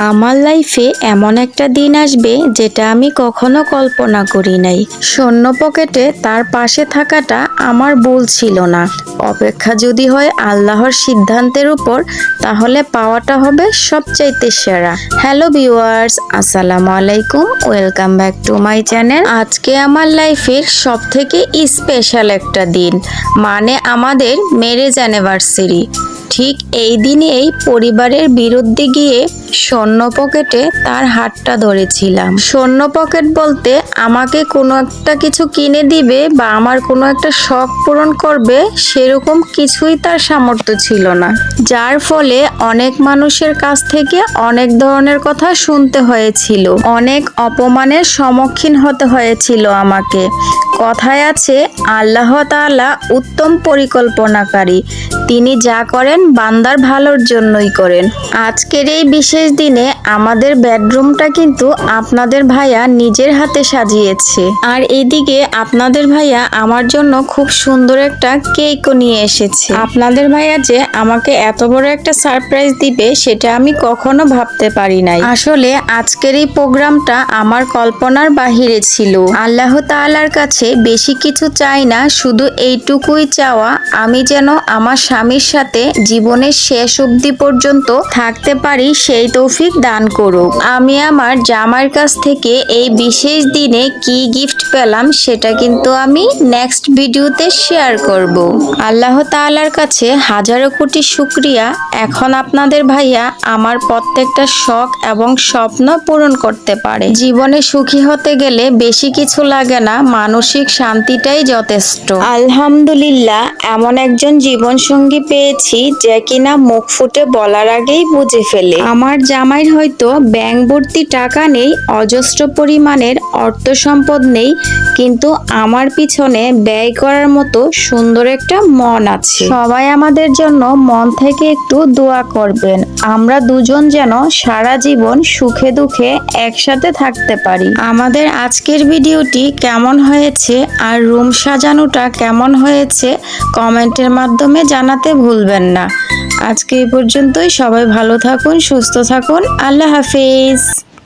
আমার লাইফে এমন একটা দিন আসবে যেটা আমি কখনো কল্পনা করি নাই। শূন্য পকেটে তার পাশে থাকাটা আমার ভুল ছিল না। অপেক্ষা যদি হয় আল্লাহর সিদ্ধান্তের উপর, তাহলে পাওয়াটা হবে সবচাইতে সেরা। হ্যালো ভিউয়ার্স, আসসালামু আলাইকুম, welcome back to my channel. আজকে আমার লাইফের সব থেকে স্পেশাল একটা দিন, মানে আমাদের ম্যারেজ অ্যানিভার্সারি। ঠিক এই দিনেই পরিবারের বিরুদ্ধে গিয়ে স্বর্ণ পকেটে তার হাতটা ধরেছিলাম। স্বর্ণ পকেট বলতে আমাকে কোনো একটা কিছু কিনে দিবে বা আমার কোনো একটা শখ পূরণ করবে, সেরকম কিছুই তার সামর্থ্য ছিল না। যার ফলে অনেক মানুষের কাছ থেকে অনেক ধরনের কথা শুনতে হয়েছিল, অনেক অপমানের সম্মুখীন হতে হয়েছিল আমাকে। কথায় আছে, আল্লাহ তাআলা উত্তম পরিকল্পনাকারী, তিনি যা করেন বান্দার ভালোর জন্যই করেন। আজকের এই বিশেষ দিনে আমাদের বেডরুমটা কিন্তু আপনাদের ভাইয়া নিজের হাতে সাজিয়েছে। আর এদিকে আপনাদের ভাইয়া আমার জন্য খুব সুন্দর একটা কেকও নিয়ে এসেছে। আপনাদের ভাইয়া যে আমাকে এত বড় একটা সারপ্রাইজ দিবে সেটা আমি কখনো ভাবতে পারি নাই। আসলে আজকের এই প্রোগ্রামটা আমার কল্পনার বাহিরে ছিল। আল্লাহ তাআলার কাছে বেশি কিছু চাই না, শুধু এইটুকুই চাওয়া, আমি যেন আমার স্বামীর সাথে জীবনের শেষ অবধি পর্যন্ত থাকতে পারি, সেই তৌফিক দান করুক। আমি আমার জামাইয়ের কাছ থেকে এই বিশেষ দিনে কি গিফট পেলাম সেটা কিন্তু আমি নেক্সট ভিডিওতে শেয়ার করব। আল্লাহ তাআলার কাছে হাজারো কোটি শুকরিয়া, এখন আপনাদের ভাইয়া আমার প্রত্যেকটা শখ এবং স্বপ্ন পূরণ করতে পারে। জীবনে সুখী হতে গেলে বেশি কিছু লাগে না, মানসিক শান্তিটাই যথেষ্ট। আলহামদুলিল্লাহ, এমন একজন জীবন সঙ্গী পেয়েছি যে কিনা মুখ ফুটে বলার আগেই বুঝে ফেলে। আমার জামাইয়ের হয়তো ব্যাংক ভর্তি টাকা নেই, অজস্র পরিমাণের অর্থ সম্পদ নেই, কিন্তু আমার পিছনে ব্যয় করার মতো সুন্দর একটা মন আছে। সবাই আমাদের জন্য মন থেকে একটু দোয়া করবেন, আমরা দুজন যেন সারা জীবন সুখে দুঃখে একসাথে থাকতে পারি। আমাদের আজকের ভিডিওটি কেমন হয়েছে আর রুম সাজানোটা কেমন হয়েছে কমেন্টের মাধ্যমে জানাতে ভুলবেন না। আজকে এই পর্যন্তই। সবাই ভালো থাকুন, সুস্থ থাকুন। আল্লাহ হাফেজ।